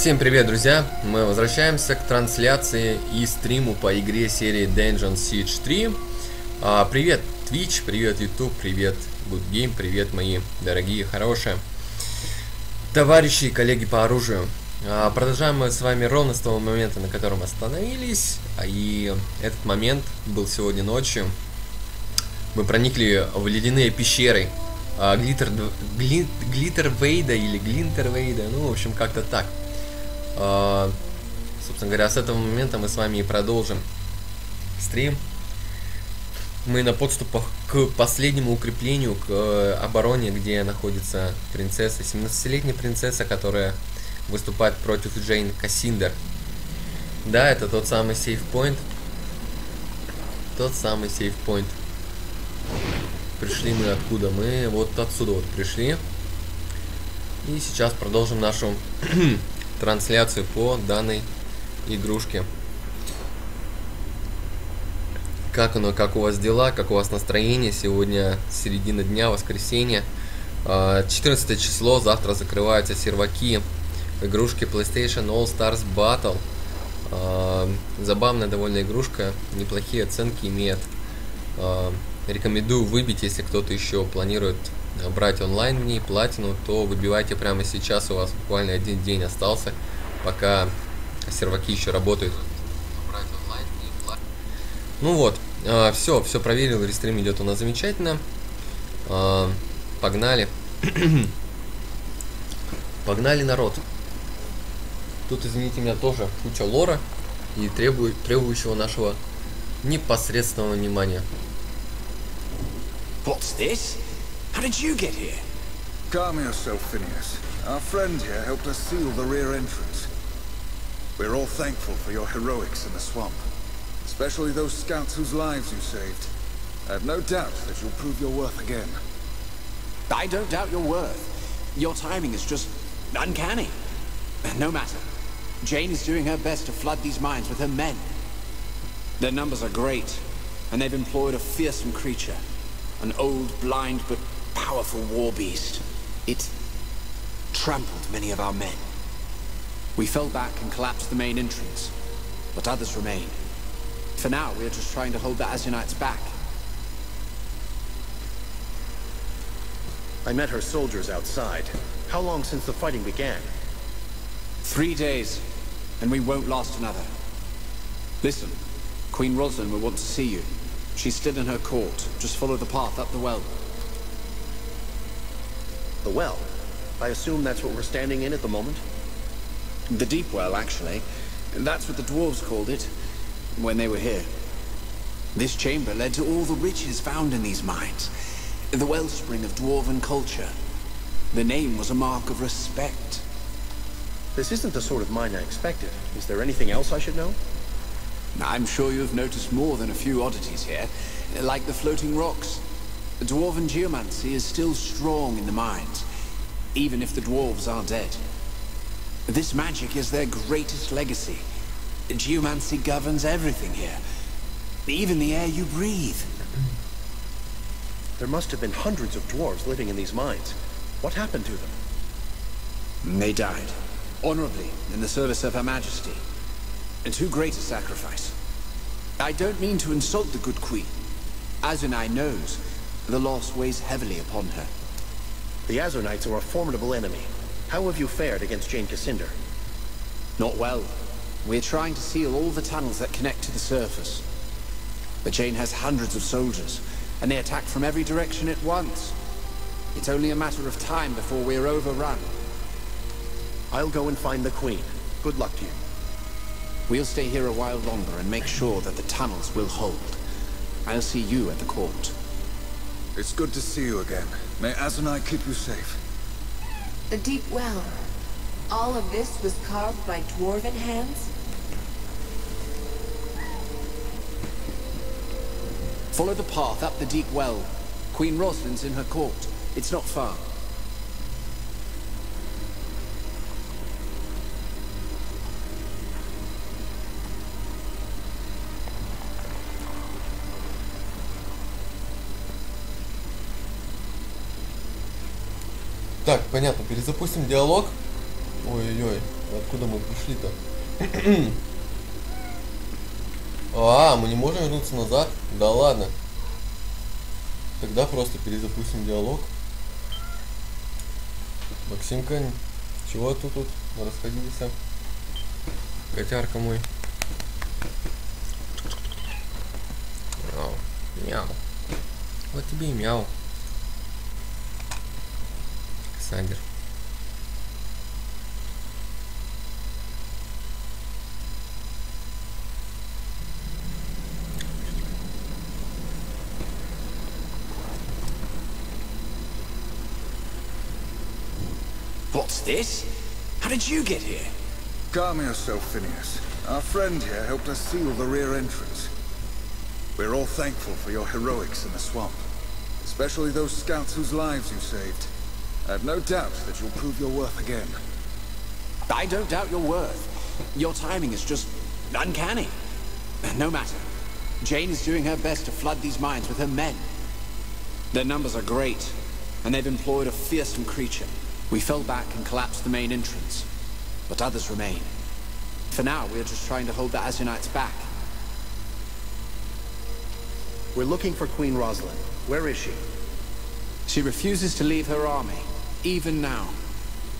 Всем привет, друзья! Мы возвращаемся к трансляции и стриму по игре серии Dungeon Siege 3. Привет, Twitch, привет, YouTube, привет, Good Game, привет, мои дорогие, хорошие товарищи и коллеги по оружию. Продолжаем мы с вами ровно с того момента, на котором остановились. И этот момент был сегодня ночью. Мы проникли в ледяные пещеры Глиттервейда или Глинтервейда, ну, в общем, как-то так. Собственно говоря, с этого момента мы с вами и продолжим стрим. Мы на подступах к последнему укреплению, к обороне, где находится принцесса, 17-летняя принцесса, которая выступает против Джейн Кассиндер. Да, это тот самый сейфпоинт. Тот самый сейфпоинт. Пришли мы откуда? Мы вот отсюда вот пришли. И сейчас продолжим нашу трансляцию по данной игрушке. Как оно, как у вас дела, как у вас настроение? Сегодня середина дня, воскресенье, 14 число, завтра закрываются серваки игрушки PlayStation All Stars Battle. Забавная довольно игрушка, неплохие оценки имеет. Рекомендую выбить, если кто-то еще планирует брать онлайн в ней платину, то выбивайте прямо сейчас, у вас буквально один день остался, пока серваки еще работают. Ну вот, все проверил, рестрим идет у нас замечательно. Погнали. Погнали, народ. Тут, извините меня, тоже куча лора и требующего нашего непосредственного внимания. What's this? How did you get here? Calm yourself, Phineas. Our friend here helped us seal the rear entrance. We're all thankful for your heroics in the swamp, especially those scouts whose lives you saved. I have no doubt that you'll prove your worth again. I don't doubt your worth. Your timing is just uncanny. No matter. Jane is doing her best to flood these mines with her men. Their numbers are great, and they've employed a fearsome creature. An old, blind, but powerful war beast. It trampled many of our men. We fell back and collapsed the main entrance, but others remain. For now, we are just trying to hold the Azunites back. I met her soldiers outside. How long since the fighting began? 3 days, and we won't last another. Listen, Queen Rosalind will want to see you. She's still in her court. Just follow the path up the well. The well? I assume that's what we're standing in at the moment? The deep well, actually. That's what the dwarves called it when they were here. This chamber led to all the riches found in these mines. The wellspring of dwarven culture. The name was a mark of respect. This isn't the sort of mine I expected. Is there anything else I should know? I'm sure you've noticed more than a few oddities here, like the floating rocks. The dwarven geomancy is still strong in the mines, even if the dwarves are dead. This magic is their greatest legacy. Geomancy governs everything here, even the air you breathe. There must have been hundreds of dwarves living in these mines. What happened to them? They died, honorably, in the service of Her Majesty. Too great a sacrifice. I don't mean to insult the good queen. Azunai knows the loss weighs heavily upon her. The Azunites are a formidable enemy. How have you fared against Jane Cassinder? Not well. We're trying to seal all the tunnels that connect to the surface. But Jane has hundreds of soldiers, and they attack from every direction at once. It's only a matter of time before we're overrun. I'll go and find the queen. Good luck to you. We'll stay here a while longer and make sure that the tunnels will hold. I'll see you at the court. It's good to see you again. May Azunai keep you safe. The deep well. All of this was carved by dwarven hands? Follow the path up the deep well. Queen Rosalind's in her court. It's not far. Так, понятно, перезапустим диалог. Ой-ой-ой. Откуда мы пришли-то? А, мы не можем вернуться назад? Да ладно. Тогда просто перезапустим диалог. Максимка, чего ты тут расходился? Котярка мой. Мяу. Мяу. Вот тебе и мяу. Ксандер. What's this? How did you get here? Calm yourself, Phineas. Our friend here helped us seal the rear entrance. We're all thankful for your heroics in the swamp. Especially those scouts whose lives you saved. I have no doubt that you'll prove your worth again. I don't doubt your worth. Your timing is just uncanny. No matter. Jane is doing her best to flood these mines with her men. Their numbers are great, and they've employed a fearsome creature. We fell back and collapsed the main entrance, but others remain. For now, we are just trying to hold the Azunites back. We're looking for Queen Rosalind. Where is she? She refuses to leave her army, even now.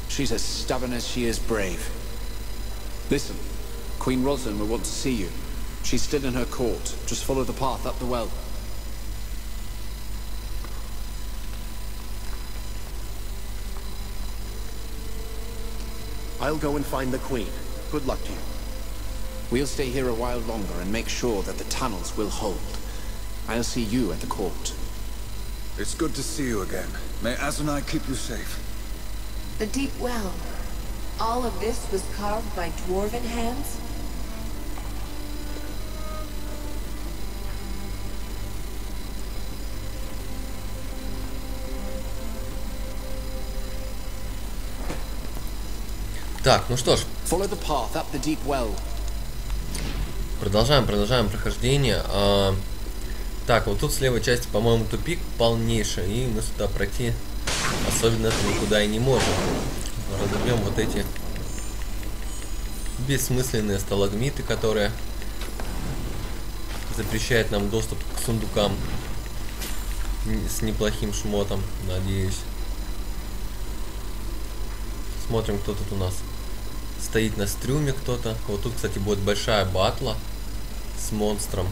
She's as stubborn as she is brave. Listen, Queen Rosalind will want to see you. She's still in her court. Just follow the path up the well. I'll go and find the Queen. Good luck to you. We'll stay here a while longer and make sure that the tunnels will hold. I'll see you at the court. It's good to see you again. May Azunai keep you safe. The deep well. All of this was carved by dwarven hands? Так, ну что ж. Follow the path up the deep well. Продолжаем прохождение. Так, вот тут с левой части, по-моему, тупик полнейший, и мы сюда пройти особенно никуда и не можем. Разобьем вот эти бессмысленные сталагмиты, которые запрещают нам доступ к сундукам с неплохим шмотом, надеюсь. Смотрим, кто тут у нас. Стоит на стрюме кто-то. Вот тут, кстати, будет большая батла с монстром.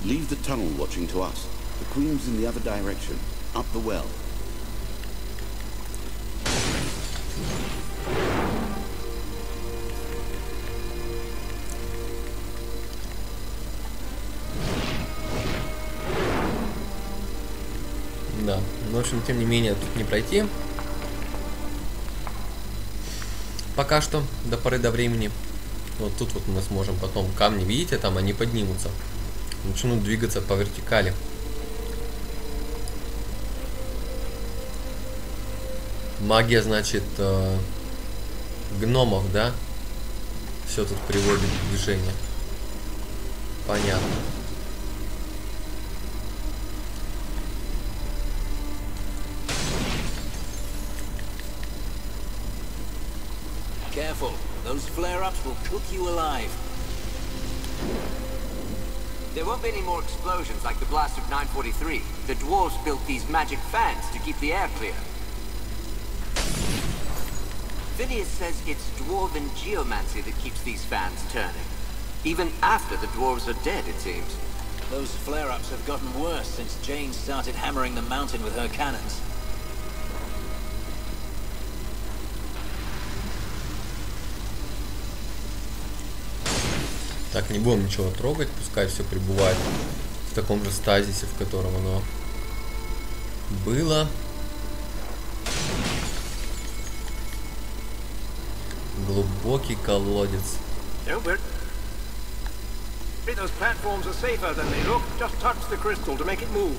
Leave the tunnel watching to us. The Queen's in the other direction, up the well. Да, ну, в общем, тем не менее, тут не пройти. Пока что, до поры до времени. Вот тут вот мы сможем потом камни, видите, там они поднимутся. Начнут двигаться по вертикали. Магия, значит, гномов, да? Все тут приводит в движение. Понятно. Careful, those flare-ups will cook you alive. There won't be any more explosions like the blast of 943. The dwarves built these magic fans to keep the air clear. Phineas says it's dwarven geomancy that keeps these fans turning. Even after the dwarves are dead, it seems. Those flare-ups have gotten worse since Jane started hammering the mountain with her cannons. Так, не будем ничего трогать, пускай все пребывает в таком же стазисе, в котором оно было. Глубокий колодец. Those platforms are safer than they look. Just touch the crystal to make it move.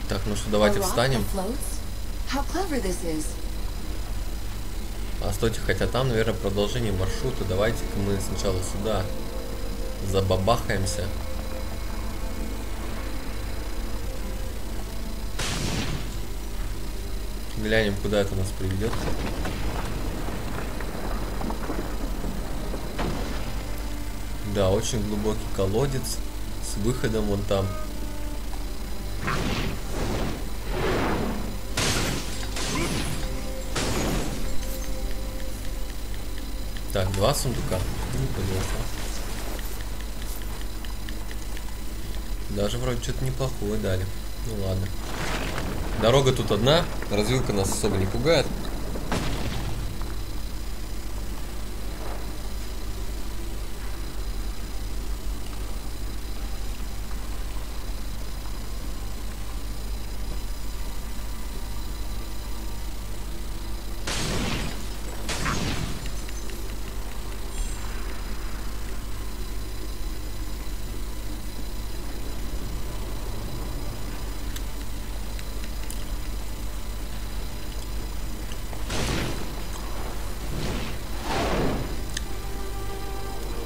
Так, ну что, давайте встанем. А стойте, хотя там, наверное, продолжение маршрута. Давайте-ка мы сначала сюда забабахаемся. Глянем, куда это нас приведет. Да, очень глубокий колодец с выходом вон там. Так, 2 сундука. Неплохо. Даже вроде что-то неплохое дали. Ну ладно. Дорога тут одна, развилка нас особо не пугает.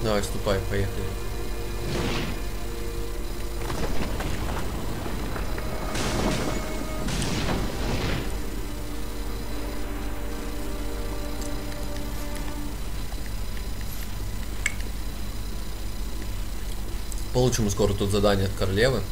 Давай, ступай, поехали. Получим скоро тут задание от королевы.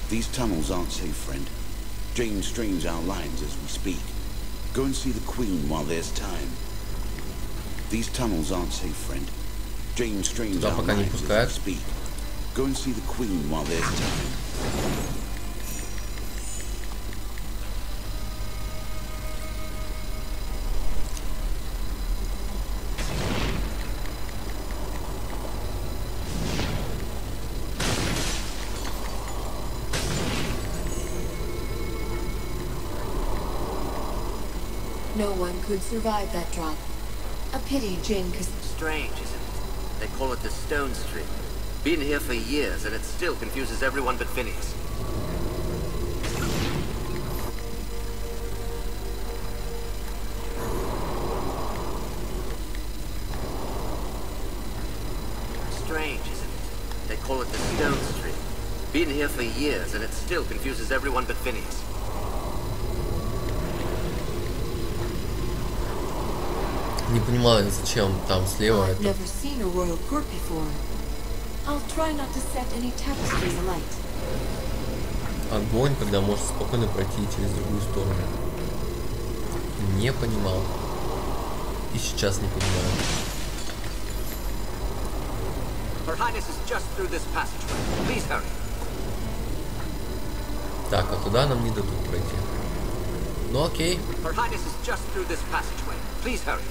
These tunnels aren't safe, friend. Jane strains our lines as we speak. Go and see the Queen while there's time. These tunnels aren't safe, friend. Jane strains our lines as we speak. Go and see the Queen while there's time. No one could survive that drop. A pity Jane could... Strange, isn't it? They call it the Stone Stream. Been here for years, and it still confuses everyone but Phineas. Strange, isn't it? They call it the Stone Stream. Been here for years, and it still confuses everyone but Phineas. Не понимаю, зачем там слева I've это. never seen a royal court before. I'll try not to set any tapestries alight. Огонь, когда может спокойно пройти через другую сторону. Не понимал. И сейчас не понимаю. Her Highness is just through this passageway. Please hurry. Так, а туда нам не дадут пройти. Ну окей. Her Highness is just through this passageway. Please hurry.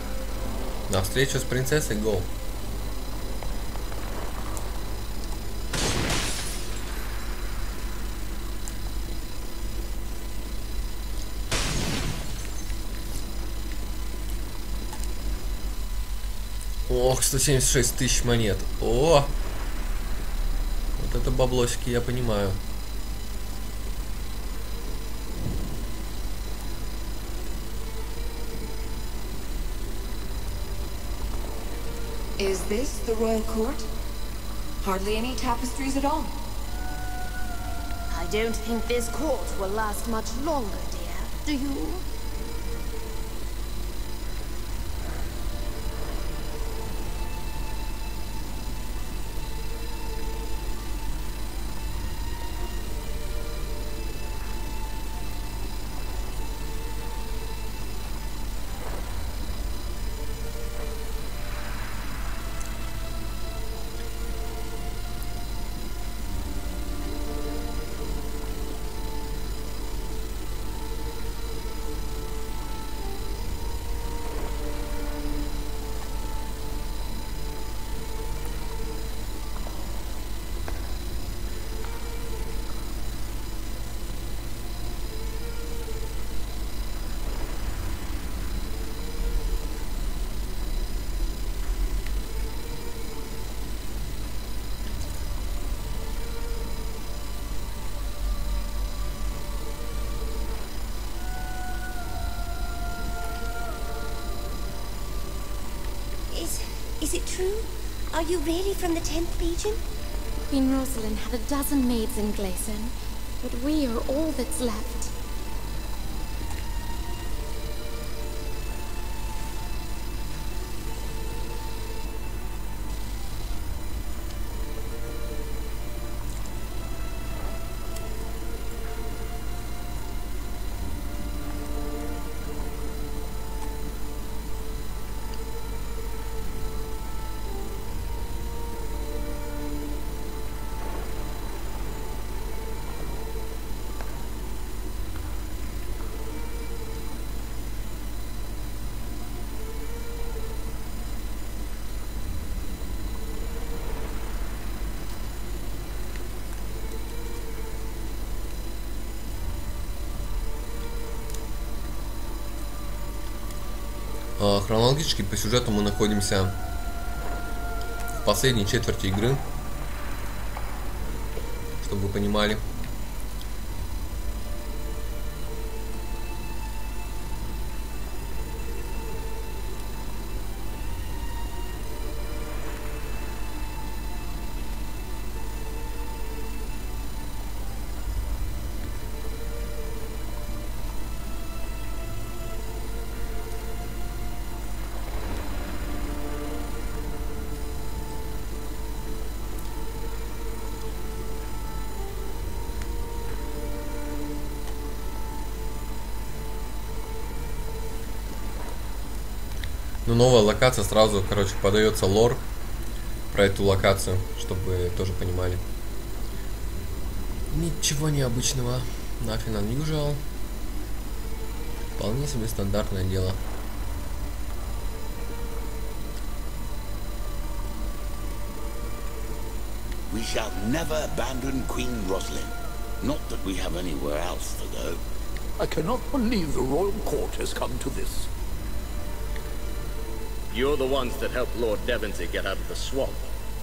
На встречу с принцессой, гоу. Ох, 176 тысяч монет. О! Вот это баблосики, я понимаю. Is this the royal court? Hardly any tapestries at all. I don't think this court will last much longer, dear. Do you? true? Are you really from the 10th Legion? Queen Rosalind had a dozen maids in Gleason, but we are all that's left. Хронологически по сюжету мы находимся в последней четверти игры, чтобы вы понимали. Ну, новая локация, сразу, короче, подается лор про эту локацию, чтобы тоже понимали. Ничего необычного. Nothing unusual. Вполне себе стандартное дело. We shall never abandon Queen Rosalind. Not that we have anywhere else to go. I cannot believe the royal court has come to this. You're the ones that helped Lord Devonsey get out of the swamp.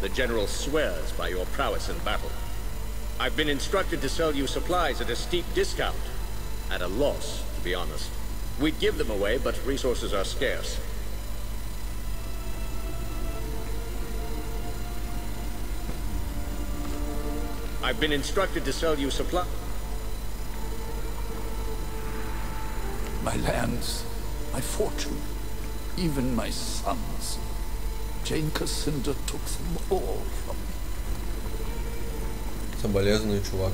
The general swears by your prowess in battle. I've been instructed to sell you supplies at a steep discount. At a loss, to be honest. We'd give them away, but resources are scarce. I've been instructed to sell you supplies. My lands, my fortune. Even my sons. Jane Cassinda took them all from me. Соболезную, чувак.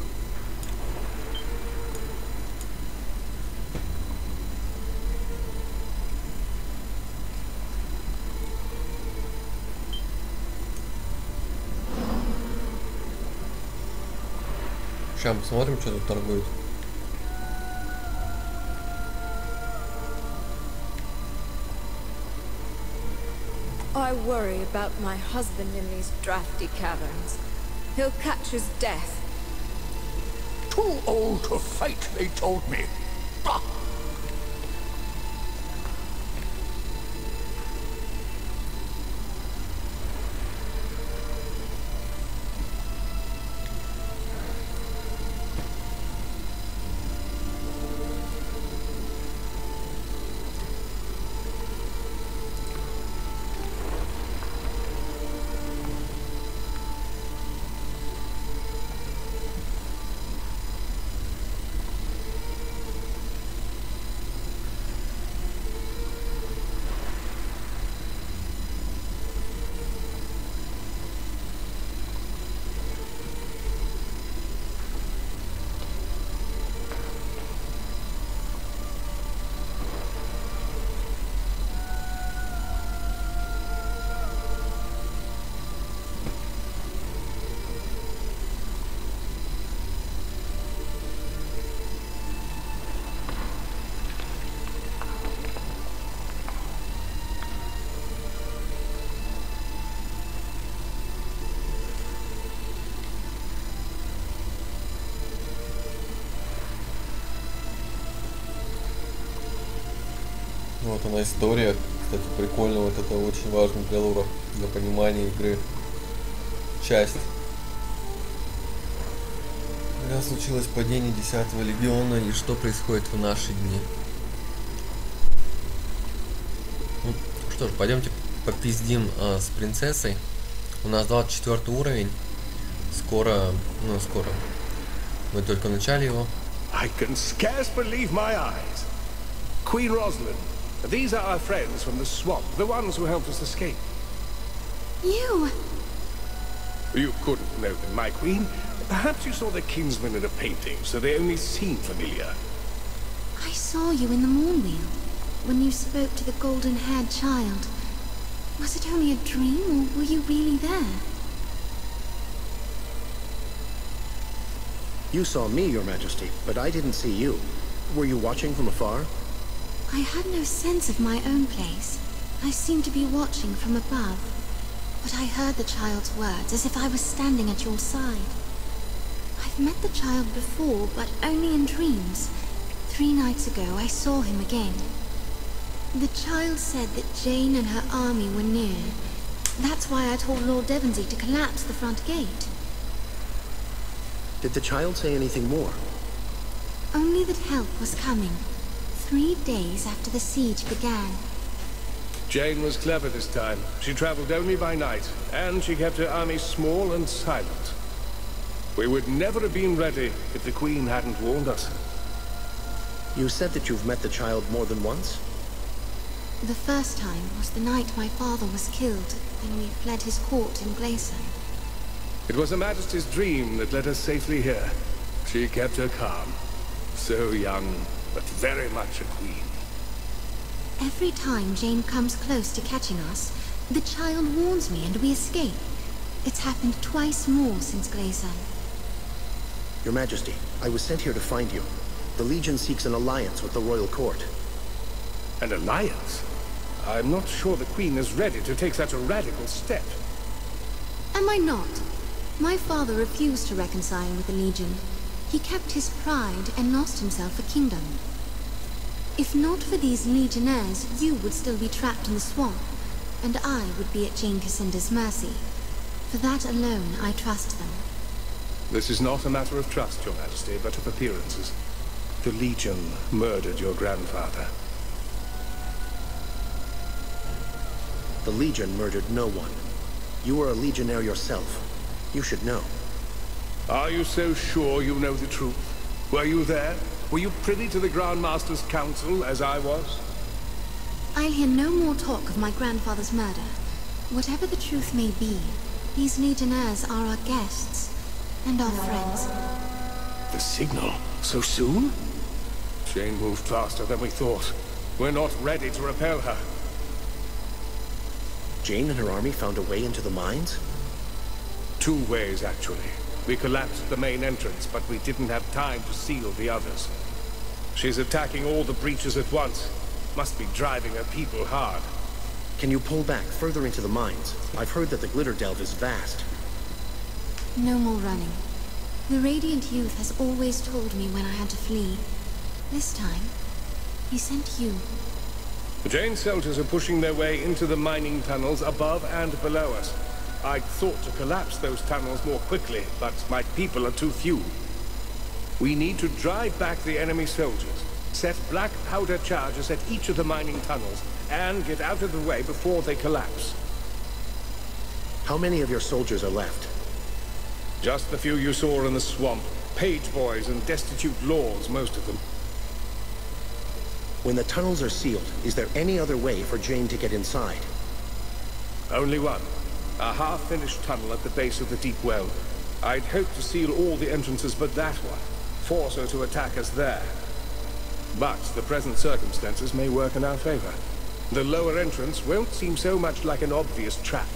Сейчас посмотрим, что тут торгует. I worry about my husband in these drafty caverns. He'll catch his death. Too old to fight, they told me. Bah! Вот она история, кстати, прикольно, вот это очень важно для лора, для понимания игры. Часть. Когда случилось падение 10-го легиона и что происходит в наши дни. Ну, что ж, пойдемте попиздим с принцессой. У нас 24 уровень. Скоро, скоро. Мы только в начале его. I can scarce believe my eyes. Queen Rosalind, these are our friends from the swamp, the ones who helped us escape. You! You couldn't know them, my queen. Perhaps you saw their kinsmen in a painting, so they only seem familiar. I saw you in the Moonwheel, when you spoke to the golden-haired child. Was it only a dream, or were you really there? You saw me, Your Majesty, but I didn't see you. Were you watching from afar? I had no sense of my own place. I seemed to be watching from above. But I heard the child's words, as if I was standing at your side. I've met the child before, but only in dreams. 3 nights ago, I saw him again. The child said that Jane and her army were near. That's why I told Lord Devonsey to collapse the front gate. Did the child say anything more? Only that help was coming. 3 days after the siege began. Jane was clever this time. She traveled only by night, and she kept her army small and silent. We would never have been ready if the Queen hadn't warned us. You said that you've met the child more than once? The first time was the night my father was killed, and we fled his court in Glayson. It was Her Majesty's dream that led us safely here. She kept her calm. So young, but very much a queen. Every time Jane comes close to catching us, the child warns me and we escape. It's happened twice more since Glayson. Your Majesty, I was sent here to find you. The Legion seeks an alliance with the royal court. An alliance? I'm not sure the Queen is ready to take such a radical step. Am I not? My father refused to reconcile with the Legion. He kept his pride and lost himself a kingdom. If not for these legionnaires, you would still be trapped in the swamp, and I would be at Jane Cassinda's mercy. For that alone, I trust them. This is not a matter of trust, Your Majesty, but of appearances. The Legion murdered your grandfather. The Legion murdered no one. You were a legionnaire yourself. You should know. Are you so sure you know the truth? Were you there? Were you privy to the Grand Master's council, as I was? I'll hear no more talk of my grandfather's murder. Whatever the truth may be, these legionnaires are our guests, and our friends. The signal? So soon? Jane moved faster than we thought. We're not ready to repel her. Jane and her army found a way into the mines? 2 ways, actually. We collapsed the main entrance, but we didn't have time to seal the others. She's attacking all the breaches at once. Must be driving her people hard. Can you pull back further into the mines? I've heard that the Glitter Delve is vast. No more running. The Radiant Youth has always told me when I had to flee. This time, he sent you. Jane's soldiers are pushing their way into the mining tunnels above and below us. I'd thought to collapse those tunnels more quickly, but my people are too few. We need to drive back the enemy soldiers, set black powder charges at each of the mining tunnels, and get out of the way before they collapse. How many of your soldiers are left? Just the few you saw in the swamp. Page boys and destitute lords, most of them. When the tunnels are sealed, is there any other way for Jane to get inside? Only one. A half-finished tunnel at the base of the deep well. I'd hoped to seal all the entrances but that one. Force her to attack us there. But the present circumstances may work in our favor. The lower entrance won't seem so much like an obvious trap.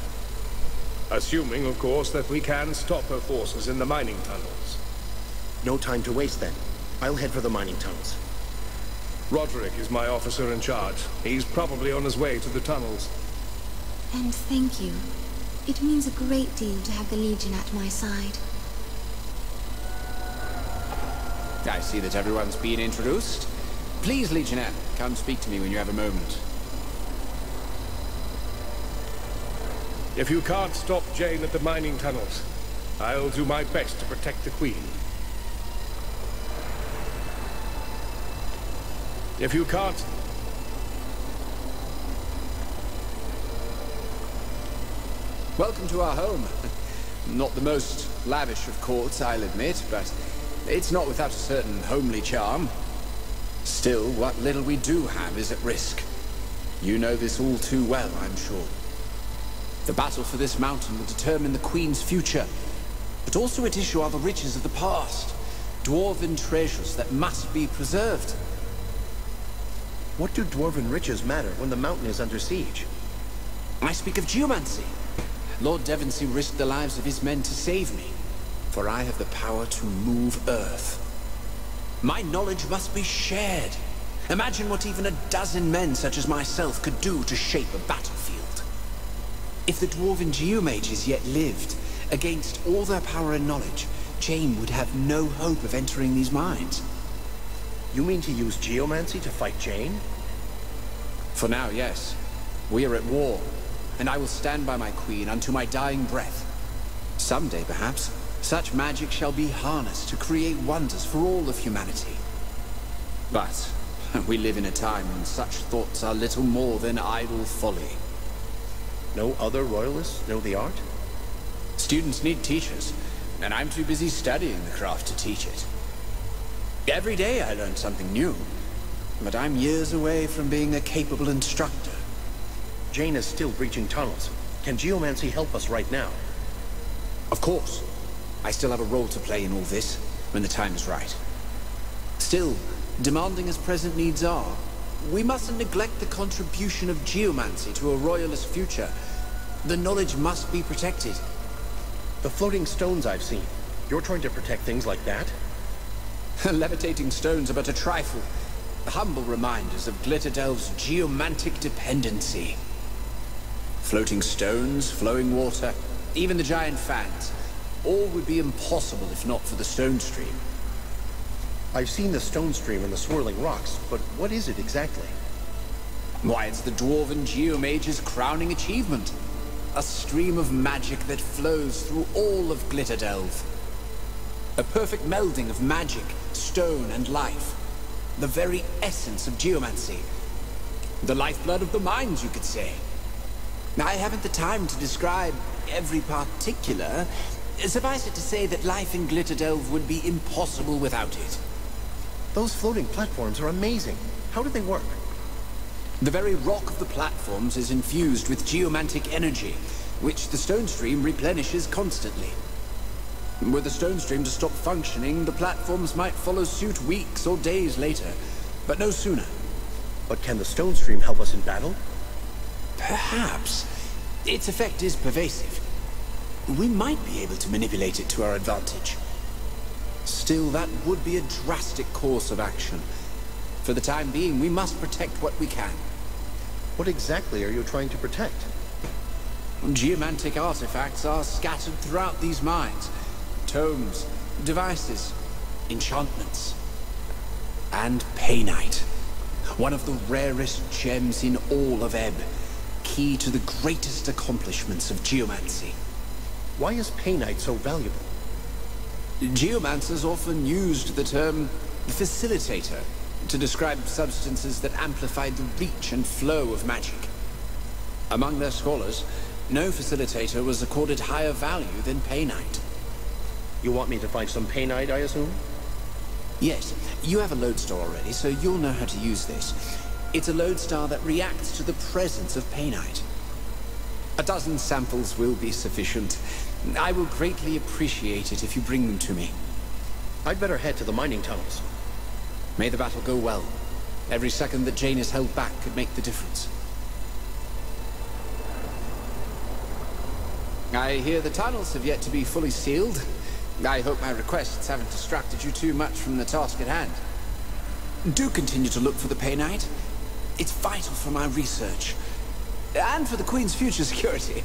Assuming, of course, that we can stop her forces in the mining tunnels. No time to waste then. I'll head for the mining tunnels. Roderick is my officer in charge. He's probably on his way to the tunnels. And thank you. It means a great deal to have the Legion at my side. I see that everyone's been introduced. Please, Legionnaire, come speak to me when you have a moment. If you can't stop Jane at the mining tunnels, I'll do my best to protect the Queen. If you can't... Welcome to our home. Not the most lavish of courts, I'll admit, but it's not without a certain homely charm. Still, what little we do have is at risk. You know this all too well, I'm sure. The battle for this mountain will determine the Queen's future, but also at issue are the riches of the past, dwarven treasures that must be preserved. What do dwarven riches matter when the mountain is under siege? I speak of geomancy. Lord Devonsey risked the lives of his men to save me, for I have the power to move Earth. My knowledge must be shared. Imagine what even a dozen men such as myself could do to shape a battlefield. If the dwarven geomages yet lived, against all their power and knowledge, Jane would have no hope of entering these mines. You mean to use geomancy to fight Jane? For now, yes. We are at war, and I will stand by my queen unto my dying breath. Someday, perhaps, such magic shall be harnessed to create wonders for all of humanity. But we live in a time when such thoughts are little more than idle folly. No other royalists know the art? Students need teachers, and I'm too busy studying the craft to teach it. Every day I learn something new, but I'm years away from being a capable instructor. Jane is still breaching tunnels. Can geomancy help us right now? Of course. I still have a role to play in all this, when the time is right. Still, demanding as present needs are, we mustn't neglect the contribution of geomancy to a royalist future. The knowledge must be protected. The floating stones I've seen. You're trying to protect things like that? Levitating stones are but a trifle. Humble reminders of Glitterdelve's geomantic dependency. Floating stones, flowing water, even the giant fans. All would be impossible if not for the stone stream. I've seen the stone stream and the swirling rocks, but what is it exactly? Why, it's the dwarven geomage's crowning achievement. A stream of magic that flows through all of Glitterdelve. A perfect melding of magic, stone, and life. The very essence of geomancy. The lifeblood of the mines, you could say. I haven't the time to describe every particular. Suffice it to say that life in Glitterdelve would be impossible without it. Those floating platforms are amazing. How do they work? The very rock of the platforms is infused with geomantic energy, which the stone stream replenishes constantly. Were the stone stream to stop functioning, the platforms might follow suit weeks or days later, but no sooner. But can the stone stream help us in battle? Perhaps. Its effect is pervasive. We might be able to manipulate it to our advantage. Still, that would be a drastic course of action. For the time being, we must protect what we can. What exactly are you trying to protect? Geomantic artifacts are scattered throughout these mines. Tomes, devices, enchantments. And painite. One of the rarest gems in all of Ebb. Key to the greatest accomplishments of geomancy. Why is painite so valuable? Geomancers often used the term facilitator to describe substances that amplified the reach and flow of magic. Among their scholars, no facilitator was accorded higher value than painite. You want me to find some painite, I assume? Yes, you have a lodestar already, so you'll know how to use this. It's a lodestar that reacts to the presence of painite. A dozen samples will be sufficient. I will greatly appreciate it if you bring them to me. I'd better head to the mining tunnels. May the battle go well. Every second that Jane is held back could make the difference. I hear the tunnels have yet to be fully sealed. I hope my requests haven't distracted you too much from the task at hand. Do continue to look for the painite. It's vital for my research. And for the Queen's future security.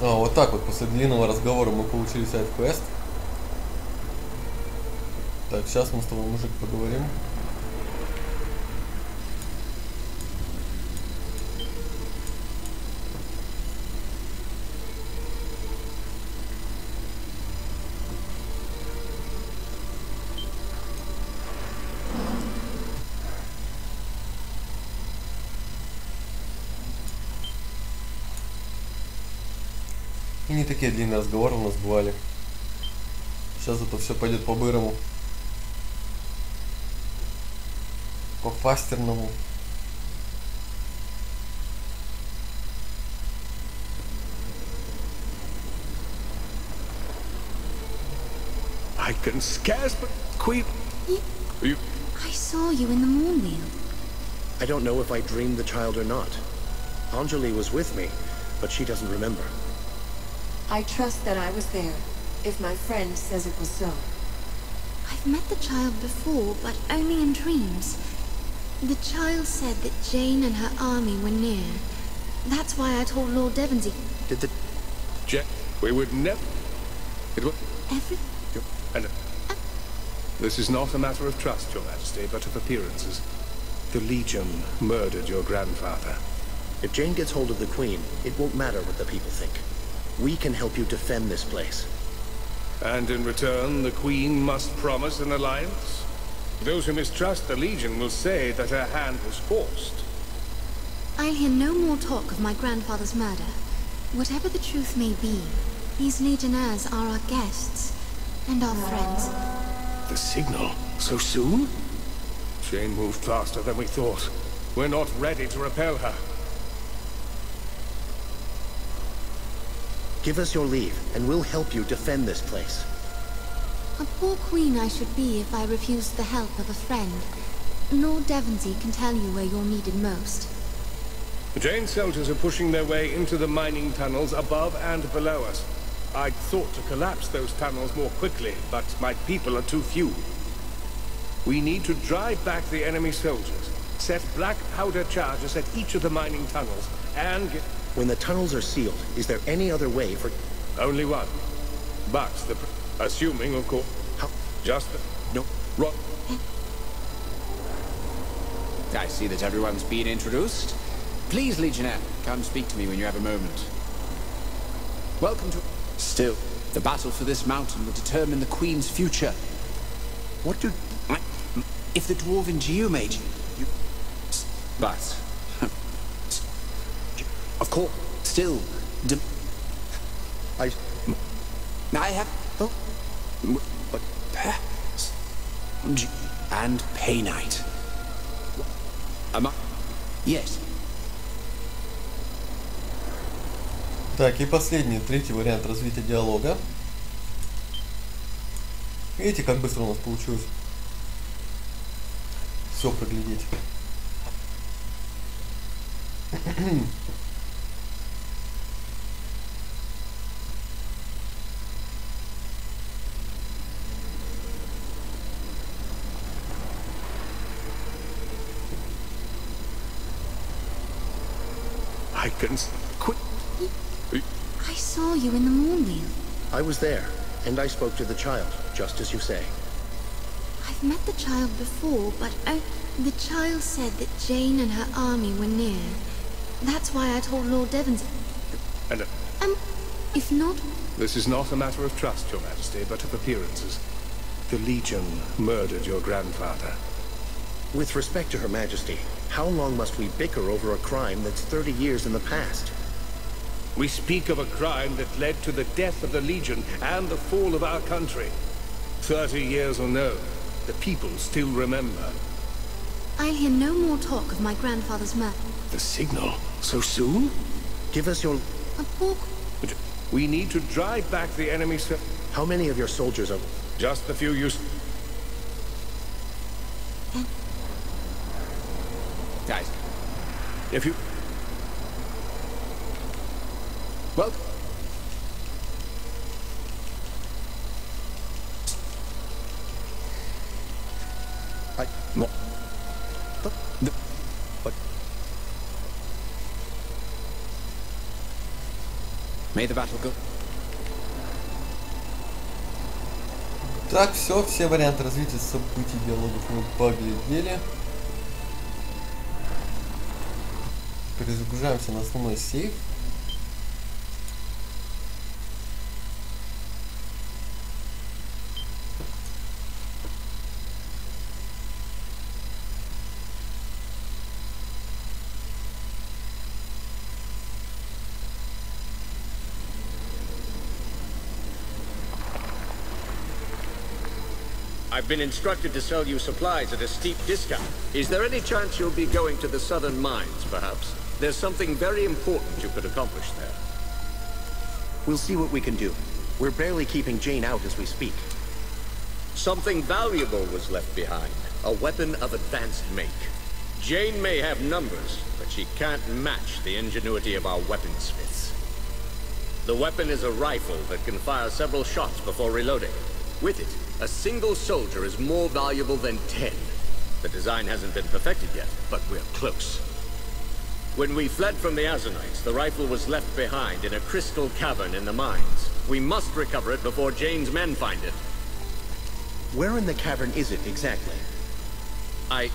Вот так вот, после длинного разговора мы получили сайд-квест. Так, сейчас мы с тобой, мужик, поговорим. И не такие длинные разговоры у нас бывали. Сейчас это все пойдет по-бырому. По-фастерному. I can scarce but Queen. You. I saw you in the moonwheel. I don't know if I dreamed the child or not. Anjali was with me, but she doesn't remember. I trust that I was there, if my friend says it was so. I've met the child before, but only in dreams. The child said that Jane and her army were near. That's why I told Lord Devonsey. Did the... We would never... It was... Every... And... This is not a matter of trust, Your Majesty, but of appearances. The Legion murdered your grandfather. If Jane gets hold of the Queen, it won't matter what the people think. We can help you defend this place. And in return, the Queen must promise an alliance? Those who mistrust the Legion will say that her hand was forced. I'll hear no more talk of my grandfather's murder. Whatever the truth may be, these Legionnaires are our guests and our friends. The signal? So soon? Jane moved faster than we thought. We're not ready to repel her. Give us your leave, and we'll help you defend this place. A poor queen I should be if I refused the help of a friend. Lord Devonsey can tell you where you're needed most. Jane's soldiers are pushing their way into the mining tunnels above and below us. I'd thought to collapse those tunnels more quickly, but my people are too few. We need to drive back the enemy soldiers, set black powder charges at each of the mining tunnels, and get... When the tunnels are sealed, is there any other way for... Only one. But the... Assuming, of course... How? Just the... No. Rock. I see that everyone's been introduced. Please, Legionnaire, come speak to me when you have a moment. Welcome to... Still, the battle for this mountain will determine the Queen's future. What do... If the Dwarven Geomage... You... But... Of course, still... I have... Oh... But... And Paynite. Yes. Так, и последний, третий вариант развития диалога. Видите, как быстро у нас получилось все проглядеть. I can quit. I saw you in the moonwheel. I was there, and I spoke to the child, just as you say. I've met the child before, but the child said that Jane and her army were near. That's why I told Lord Devonsey. And... if not... This is not a matter of trust, Your Majesty, but of appearances. The Legion murdered your grandfather. With respect to Her Majesty, how long must we bicker over a crime that's 30 years in the past? We speak of a crime that led to the death of the Legion and the fall of our country. 30 years or no, the people still remember. I'll hear no more talk of my grandfather's murder. The signal? So soon? Give us your... A poor... We need to drive back the enemy... How many of your soldiers are... Just the few you... Guys. If you... Well... No. But... May the battle go... Так, все варианты развития событий диалогов мы поглядели. Перезагружаемся на основной сейф. I've been instructed to sell you supplies at a steep discount. Is there any chance you'll be going to the southern mines, perhaps? There's something very important you could accomplish there. We'll see what we can do. We're barely keeping Jane out as we speak. Something valuable was left behind. A weapon of advanced make. Jane may have numbers, but she can't match the ingenuity of our weaponsmiths. The weapon is a rifle that can fire several shots before reloading. With it, a single soldier is more valuable than 10. The design hasn't been perfected yet, but we're close. When we fled from the Azanites, the rifle was left behind in a crystal cavern in the mines. We must recover it before Jane's men find it. Where in the cavern is it exactly? I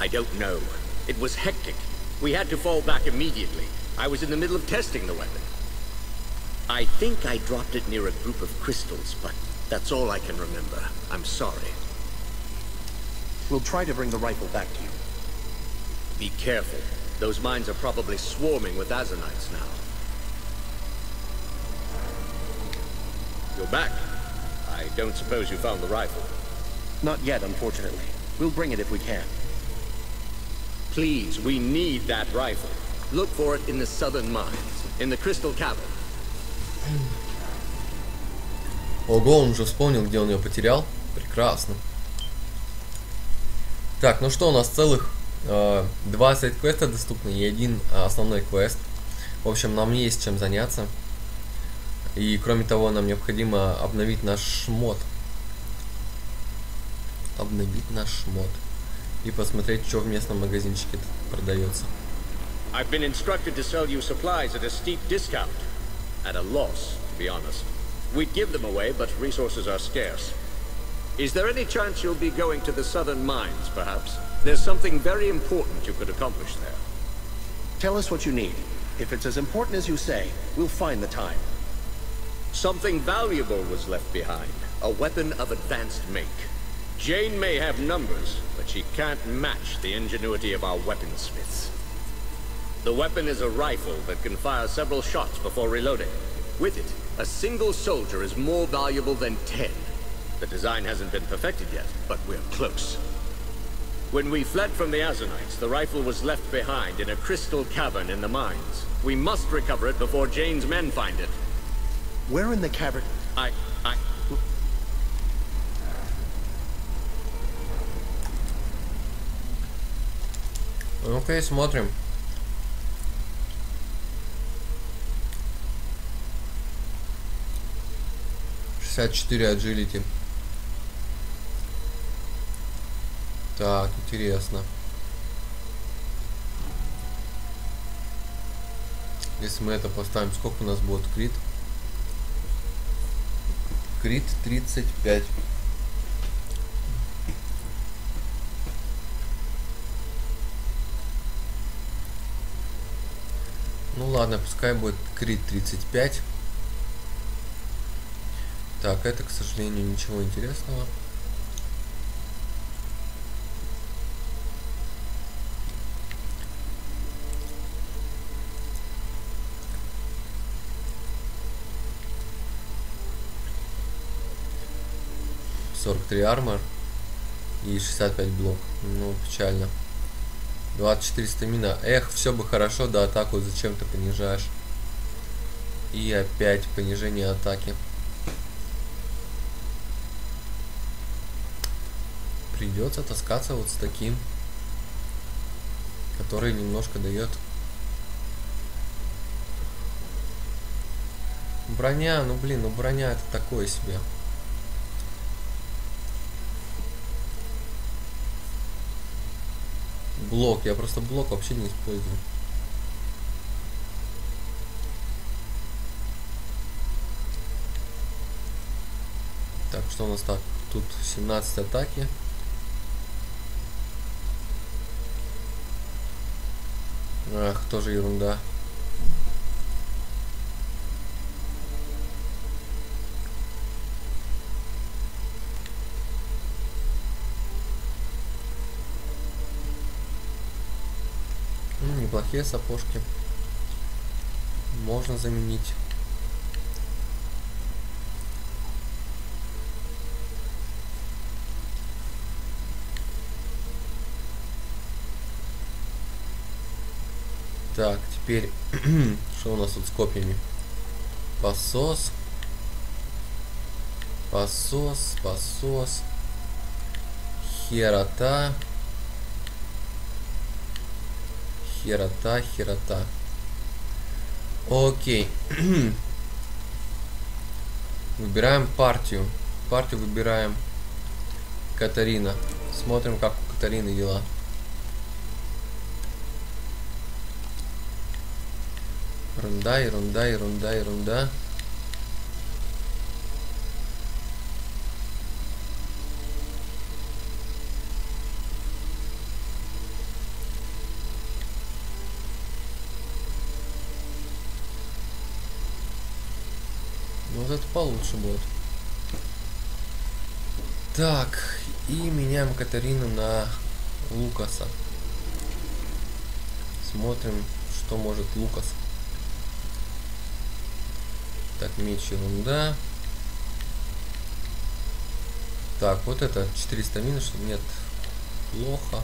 don't know. It was hectic. We had to fall back immediately. I was in the middle of testing the weapon. I think I dropped it near a group of crystals, but that's all I can remember. I'm sorry. We'll try to bring the rifle back to you. Be careful. Those mines are probably swarming with Azanites now. You're back. I don't suppose you found the rifle. Not yet, unfortunately. We'll bring it if we can. Please, we need that rifle. Look for it in the southern mines, in the crystal cavern. Ого, он уже вспомнил, где он ее потерял. Прекрасно. Так, ну что, у нас целых 2 сайд-квеста доступны и 1 основной квест. В общем, нам есть чем заняться. И кроме того, нам необходимо обновить наш шмот. И посмотреть, что в местном магазинчике продается. I've been instructed to sell you supplies at a steep discount. At a loss, to be honest. We'd give them away, but resources are scarce. Is there any chance you'll be going to the southern mines, perhaps? There's something very important you could accomplish there. Tell us what you need. If it's as important as you say, we'll find the time. Something valuable was left behind. A weapon of advanced make. Jane may have numbers, but she can't match the ingenuity of our weaponsmiths. The weapon is a rifle that can fire several shots before reloading. With it, a single soldier is more valuable than 10. The design hasn't been perfected yet, but we're close. When we fled from the Azanites, the rifle was left behind in a crystal cavern in the mines. We must recover it before Jane's men find it. Where in the cavern? Окей, смотрим. Agility. Так, интересно. Если мы это поставим, сколько у нас будет крит? Крит 35. Ну ладно, пускай будет крит 35. Так, это, к сожалению, ничего интересного. армор и 65 блок. Ну, печально. 24 стамина. Эх, все бы хорошо, да, атаку зачем ты понижаешь? И опять понижение атаки. Придется таскаться вот с таким, который немножко дает. Броня, ну блин, ну броня это такое себе. Блок, я просто блок вообще не использую. Так, что у нас так? Тут 17 атаки. Ах, тоже ерунда. Неплохие сапожки. Можно заменить. теперь, что у нас тут с копьями? Посос. Посос, посос. Херота. Херота, херота. Окей. Выбираем партию. Партию выбираем Катарина. Смотрим, как у Катарины дела. Ерунда, ерунда, ерунда, ерунда. Вот это получше будет. Так, и меняем Катарину на Лукаса. Смотрим, что может Лукас. Так, меч ерунда. Так, вот это 400 минус, нет, плохо.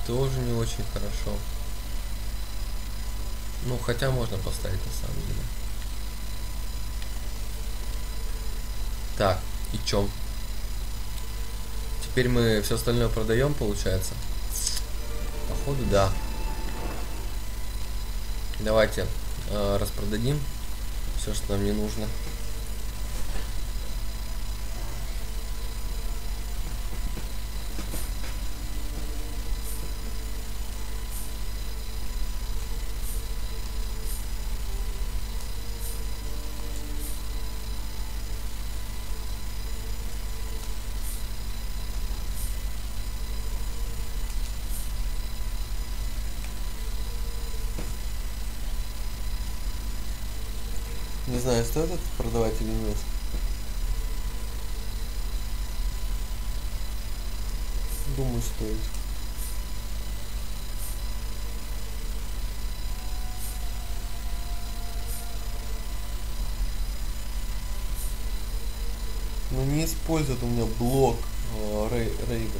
Тоже не очень хорошо. Ну, хотя можно поставить на самом деле. Так, и чё? Теперь мы все остальное продаем, получается. Походу, да. Давайте распродадим все, что нам не нужно. Не знаю, стоит это продавать или нет. Думаю, стоит. Но не использует у меня блок Рейвен.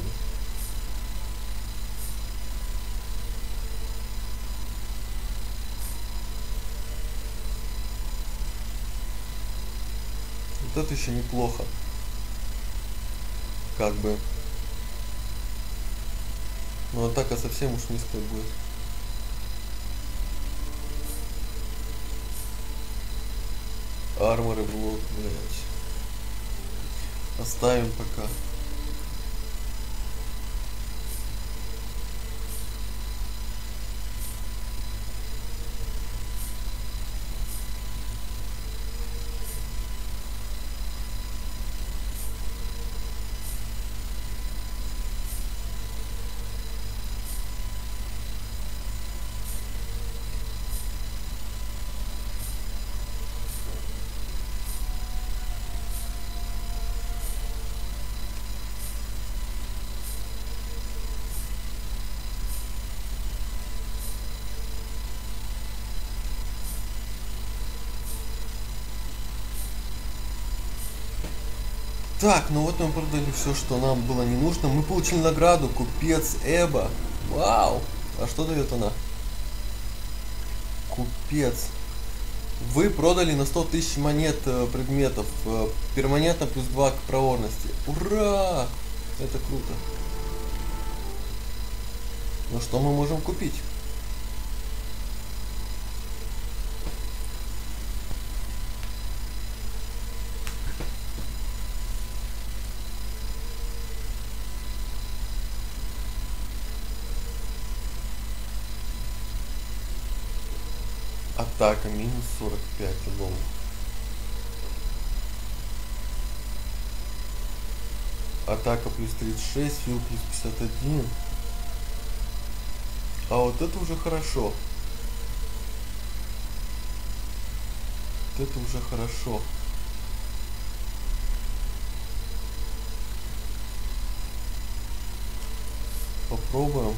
Вот это еще неплохо. Как бы. Но атака совсем уж низкая будет. Арморы блок, блять. Оставим пока. Так, ну вот мы продали все, что нам было не нужно. Мы получили награду купец Эба. Вау! А что дает она? Купец. Вы продали на 100 тысяч монет предметов. Перманентно плюс 2 к проворности. Ура! Это круто. Ну что мы можем купить? Атака минус 45 лоу. Атака плюс 36, фил плюс 51. А вот это уже хорошо. Вот это уже хорошо. Попробуем.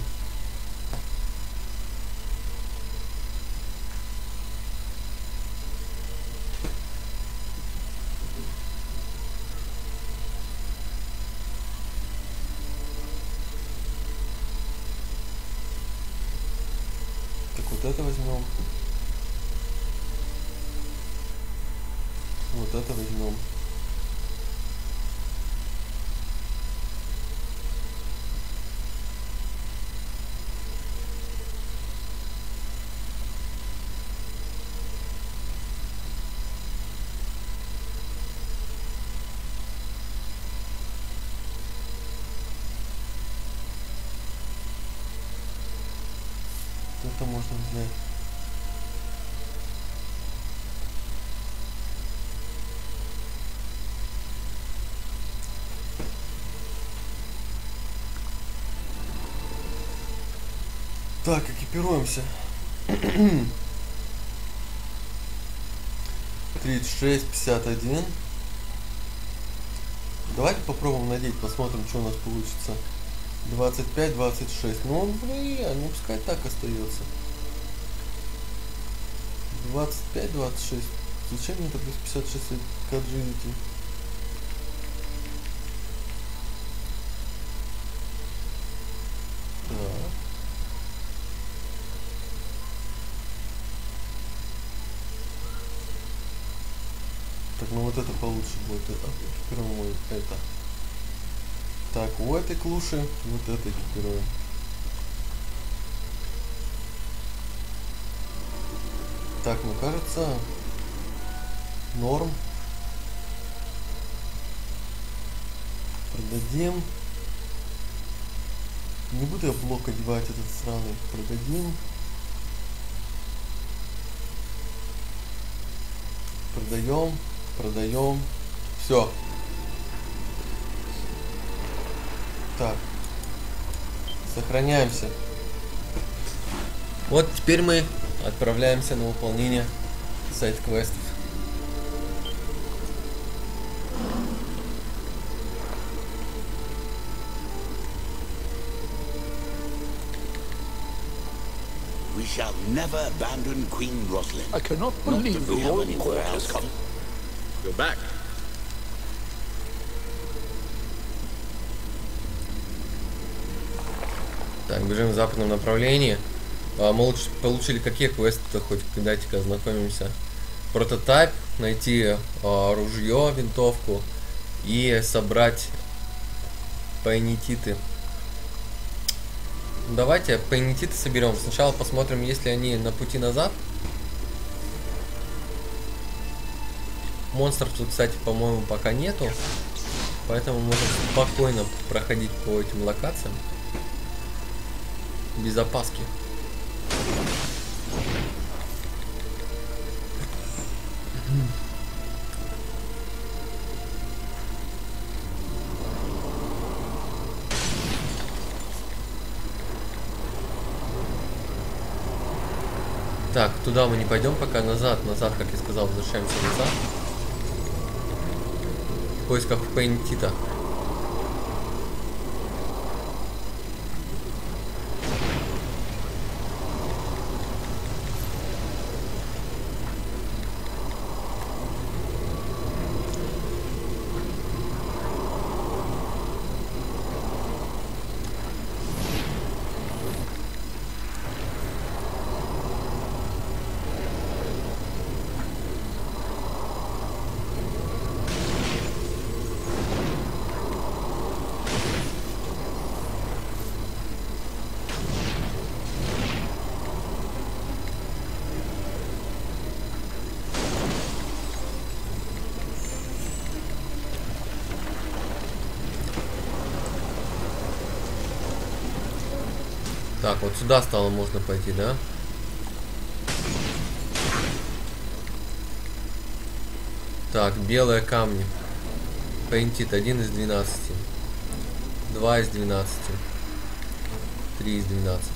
это возьмем. Вот это возьмем. Это можно взять. Так, экипируемся. 36, 51. Давайте попробуем надеть, посмотрим, что у нас получится. 25, 26. Ну, блин, ну пускай так остается. 25, 26. Зачем мне это плюс 56 к agility? Так. Так, ну вот это получше будет. Экипируем это. Так, у этой клуши вот это экипируем. Так, ну кажется, норм. Продадим. Не буду я блок одевать этот сраный. Продадим. Продаем. Продаем. Все. Так. Сохраняемся. Вот теперь мы отправляемся на выполнение сайт-квестов. We shall never abandon Queen Rosalind. I cannot believe the royal court has come. Go back. Так, бежим в западном направлении. Мы получили какие квесты-то, хоть дайте-ка ознакомимся. Прототип, найти ружье, винтовку и собрать пейнититы. Давайте пейнититы соберем. Сначала посмотрим, есть ли они на пути назад. Монстров тут, кстати, по-моему, пока нету. Поэтому можем спокойно проходить по этим локациям. Без опаски. Так, туда мы не пойдем пока. Назад, как я сказал, возвращаемся назад. В поисках пейнтита. Так, вот сюда стало можно пойти, да? Так, белые камни. Пейнтит 1 из 12. 2 из 12. 3 из 12.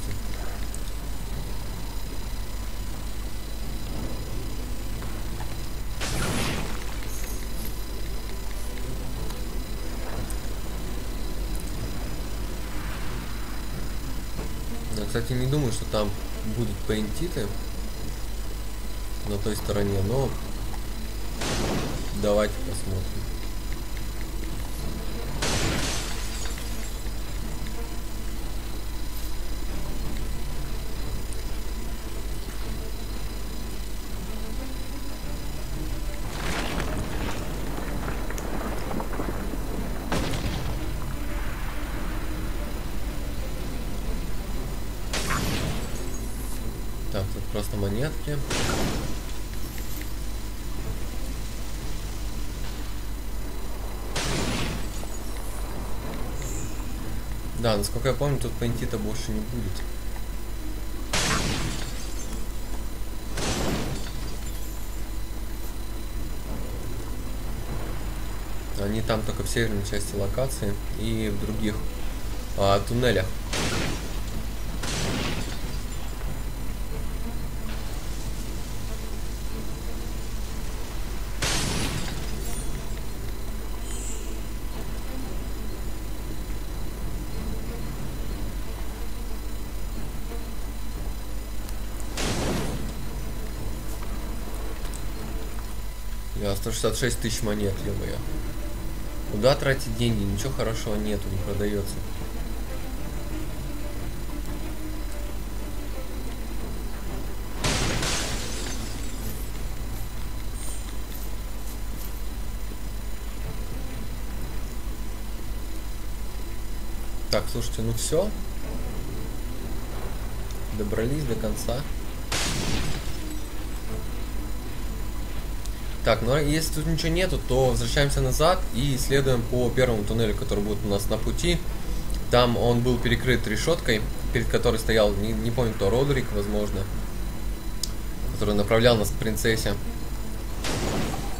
Я, кстати, не думаю, что там будут пейнтиты на той стороне, но давайте посмотрим. Тут просто монетки. Да, насколько я помню, тут пойти-то больше не будет. Они там только в северной части локации и в других туннелях. Я 166 тысяч монет, ё-моё. Куда тратить деньги? Ничего хорошего нету, не продается. Так, слушайте, ну все. Добрались до конца. Так, ну если тут ничего нету, то возвращаемся назад и следуем по первому туннелю, который будет у нас на пути. Там он был перекрыт решеткой, перед которой стоял, не помню кто, Родерик, возможно, который направлял нас к принцессе.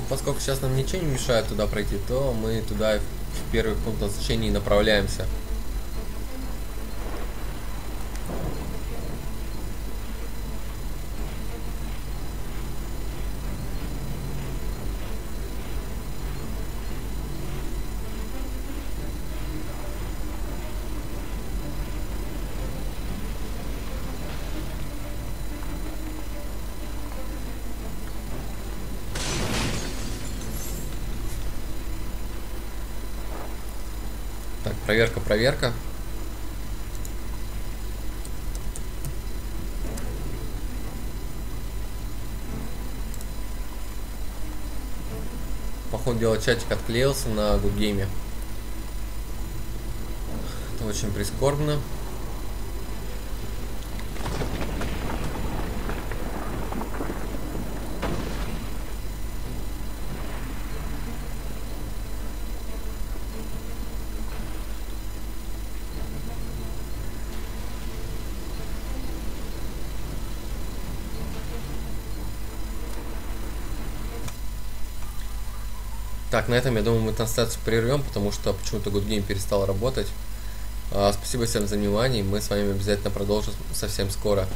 Поскольку сейчас нам ничего не мешает туда пройти, то мы туда в первый пункт назначения и направляемся. Так, проверка. Походу дело чатик отклеился на гудгейме. Это очень прискорбно. Так, на этом, я думаю, мы трансляцию прервем, потому что почему-то Good Game перестал работать. Спасибо всем за внимание, мы с вами обязательно продолжим совсем скоро.